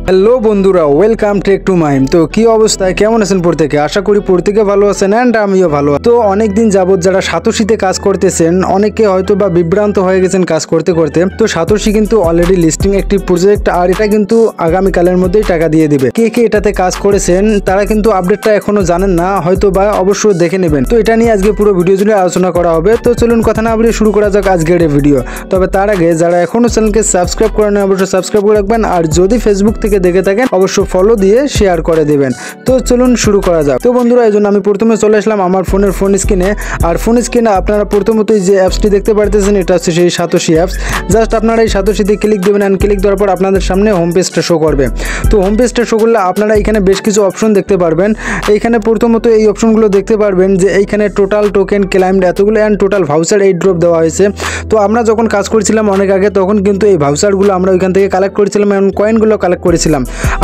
Hello বন্ধুরা, welcome take to mime. তো কি অবস্থায়, কেমন আছেন প্রত্যেকে? আশা করি প্রত্যেকে ভালো আছেন অ্যান্ড আমিও ভালো। তো অনেকদিন যাবত যারা সাতোশিতে কাজ করতেছেন, অনেকে হয়তো বা বিভ্রান্ত হয়ে গেছেন কাজ করতে করতে। তো সাতোশি কিন্তু অলরেডি লিস্টিং একটি প্রজেক্ট, আর এটা কিন্তু আগামীকালের মধ্যেই টাকা দিয়ে দিবে। কে কে এটাতে কাজ করেছেন তারা কিন্তু আপডেটটা এখনো জানেন না, হয়তো বা অবশ্যই দেখে নেবেন। তো এটা নিয়ে আজকে পুরো ভিডিও জুড়ে আলোচনা করা হবে। তো চলুন কথা না বলে শুরু করা যাক আজকের এই ভিডিও। তবে তার আগে যারা এখনো চ্যানেলকে সাবস্ক্রাইব করেন অবশ্যই সাবস্ক্রাইব করে রাখবেন, আর যদি ফেসবুক থেকে দেখে থাকেন অবশ্যই ফলো দিয়ে শেয়ার করে দেবেন। তো চলুন শুরু করা যাক। তো বন্ধুরা, এই জন্য আমি প্রথমে চলে আসলাম আমার ফোন স্ক্রিনে। আর ফোন স্ক্রিনে আপনারা প্রথমতই যে অ্যাপসটি দেখতে পারতেছেন, এটা হচ্ছে সেই সাতোশি অ্যাপস। জাস্ট আপনারা এই সাতোশিতে ক্লিক দেবেন, অ্যান্ড ক্লিক দেওয়ার পর আপনাদের সামনে হোম পেজটা শো করবে। তো হোম পেজটা শো করলে আপনারা এখানে বেশ কিছু অপশন দেখতে পারবেন। এইখানে প্রথমত এই অপশনগুলো দেখতে পারবেন যে এইখানে টোটাল টোকেন ক্লাইমড এতগুলো, অ্যান্ড টোটাল ভাউচার 8 ড্রপ দেওয়া হয়েছে। তো আমরা যখন কাজ করছিলাম অনেক আগে, তখন কিন্তু এই ভাউচারগুলো আমরা ওইখান থেকে কালেক্ট করেছিলাম এবং কয়েনগুলো কালেক্ট করেছিলাম।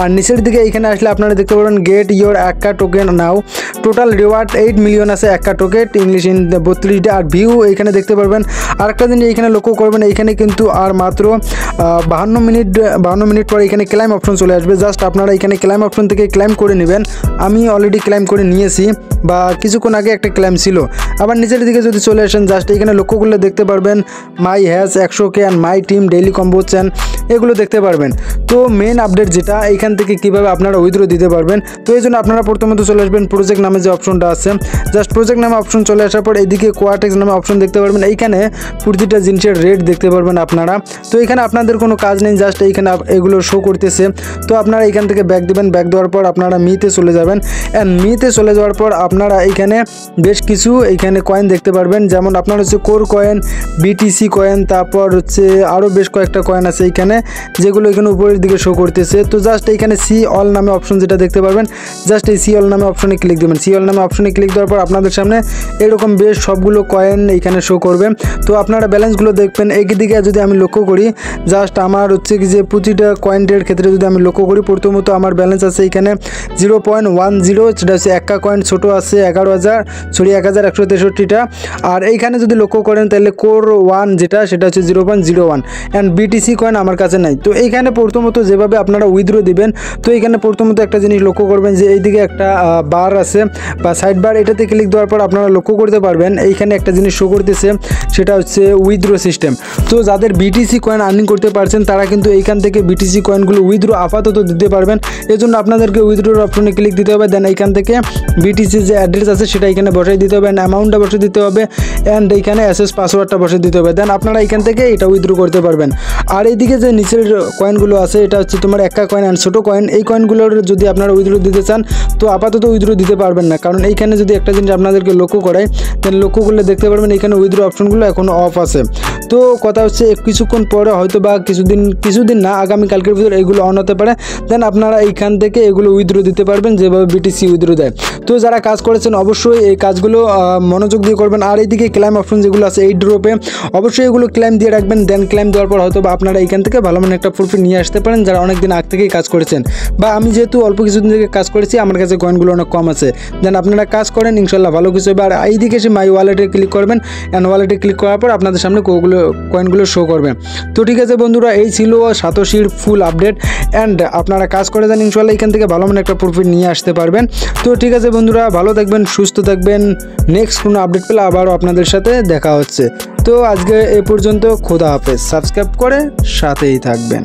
আর নিচের দিকে এখানে আসলে আপনারা দেখতে পারবেন get your Ekka token now. Total reward 8 million আছে Ekka token, English in 32 day. আর ভিউ এখানে দেখতে পারবেন। আরেকটা জিনিস এখানে লক্ষ্য করবেন, এইখানে কিন্তু আর মাত্র 52 মিনিট পরে এখানে ক্লাইম অপশন চলে আসবে। জাস্ট আপনারা এখানে ক্লাইম অপশন থেকে ক্লাইম করে নেবেন। আমি অলরেডি ক্লাইম করে নিয়েছি, বা কিছুক্ষণ আগে একটা ক্লাইম ছিল। আবার নিচের দিকে যদি চলে আসেন, জাস্ট এখানে লক্ষ্য করলে দেখতে পারবেন my has 100K and my team daily combo চ্যান, এগুলো দেখতে পারবেন। তো মেন আপডেট যেটা, এইখান থেকে কীভাবে আপনারা উইথড্র দিতে পারবেন। তো এই জন্য আপনারা প্রথমত চলে আসবেন প্রজেক্ট নামে যে অপশনটা আছে। জাস্ট প্রজেক্ট নামে অপশন চলে আসার পর এইদিকে কোয়াটেক্স নামে অপশন দেখতে পারবেন। এইখানে প্রতিটা জিনিসের রেট দেখতে পারবেন আপনারা। তো এখানে আপনাদের কোনো কাজ নেই, জাস্ট এইখানে এগুলো শো করতেছে। তো আপনারা এইখান থেকে ব্যাক দেবেন। ব্যাক দেওয়ার পর আপনারা মিতে চলে যাবেন, অ্যান্ড মিতে চলে যাওয়ার পর আপনারা এইখানে বেশ কিছু এইখানে কয়েন দেখতে পারবেন। যেমন আপনার হচ্ছে কোর কয়েন, বিটিসি কয়েন, তারপর হচ্ছে আরও বেশ কয়েকটা কয়েন আছে এইখানে, যেগুলো এখানে উপরের দিকে শো করতেছে। তো জাস্ট এইখানে সি অল নামে অপশন যেটা দেখতে পারবেন, জাস্ট এই সি অল নামে অপশনে ক্লিক দেবেন। সি অল নামে অপশনে ক্লিক দেওয়ার পর আপনাদের সামনে এরকম বেশ সবগুলো কয়েন এইখানে শো করবে। তো আপনারা ব্যালেন্সগুলো দেখবেন। একদিকে যদি আমি লক্ষ্য করি, জাস্ট আমার হচ্ছে কি যে প্রতিটা কয়েনের ক্ষেত্রে যদি আমি লক্ষ্য করি, প্রথমত আমার ব্যালেন্স আছে এখানে 0.10, সেটা হচ্ছে এক্কা কয়েন ছোটো আছে 11,163টা। আর এইখানে যদি লক্ষ্য করেন তাহলে কোর 1 যেটা, সেটা হচ্ছে 0.01, অ্যান্ড বিটিসি কয়েন আমার কাছে নাই। তো এইখানে প্রথমত যেভাবে আপনারা উইথড্র দিবেন, তো এইখানে প্রথমত একটা জিনিস লক্ষ্য করবেন যে এইদিকে একটা বার আছে বা সাইড বার, এটাতে ক্লিক দেওয়ার পর আপনারা লক্ষ্য করতে পারবেন এইখানে একটা জিনিস শো করতেছে, সেটা হচ্ছে উইথড্র সিস্টেম। তো যাদের বিটিসি কয়েন আর্নিং করতে পারছেন তারা কিন্তু এইখান থেকে বিটিসি কয়েনগুলো উইথড্র আপাতত দিতে পারবেন। এজন্য আপনাদেরকে উইথড্রোর অপশনে ক্লিক দিতে হবে। দেন এইখান থেকে বিটিসি যে অ্যাড্রেস আছে সেটা এখানে বসাই দিতে হবে, অ্যান্ড অ্যামাউন্টটা বসে দিতে হবে, অ্যান্ড এইখানে এসএস পাসওয়ার্ডটা বসে দিতে হবে। দেন আপনারা এইখান থেকে এটা উইথড্র করতে পারবেন। আর এইদিকে যে নিচের কয়েনগুলো আছে, এটা হচ্ছে তোমার এক্কা কয়েন অ্যান্ড ছোটো কয়েন। এই কয়েনগুলোর যদি আপনারা উইথড্র দিতে চান তো আপাতত উইথড্র দিতে পারবেন না, কারণ এইখানে যদি একটা জিনিস আপনাদেরকে লক্ষ্য করায়, দেন লক্ষ্য করলে দেখতে পারবেন এইখানে উইথড্র অপশনগুলো এখনও অফ আছে। তো কথা হচ্ছে কিছুক্ষণ পরে হয়তো বা কিছুদিন না, আগামীকালকের ভিতরে এগুলো অন হতে পারে। দেন আপনারা এইখান থেকে এগুলো উইথড্র দিতে পারবেন, যেভাবে বিটিসি উইথড্র দেয়। তো যারা কাজ করেছেন অবশ্যই এই কাজগুলো মনোযোগ দিয়ে করবেন। আর এইদিকে ক্লাইম অপশন যেগুলো আছে এই ড্রপে, অবশ্যই এগুলো ক্লাইম দিয়ে রাখবেন। দেন ক্লাইম দেওয়ার পর হয়তো বা আপনারা এইখান থেকে ভালো মানে একটা প্রফিট নিয়ে আসতে পারেন, যারা অনেক দিন আগ থেকেই কাজ করেছেন। বা আমি যেহেতু অল্প কিছুদিন থেকে কাজ করেছি, আমার কাছে কয়েনগুলো অনেক কম আছে। দেন আপনারা কাজ করেন, ইনশাল্লাহ ভালো কিছু হবে। আর এইদিকে এসে মাই ওয়ালেটে ক্লিক করবেন, অ্যান্ড ওয়ালেটে ক্লিক করার পর আপনাদের সামনে কয়েনগুলো শো করবে। তো ঠিক আছে বন্ধুরা, এই ছিল সাতোশির ফুল আপডেট, অ্যান্ড আপনারা কাজ করে যান, ইনশাল্লাহ এখান থেকে ভালো মানে একটা প্রফিট নিয়ে আসতে পারবেন। তো ঠিক আছে বন্ধুরা, ভালো থাকবেন, সুস্থ থাকবেন। নেক্সট কোনো আপডেট পেলে আবারও আপনাদের সাথে দেখা হচ্ছে। তো আজকে এ পর্যন্ত, খোদা হাফেজ। সাবস্ক্রাইব করে সাথেই থাকবেন।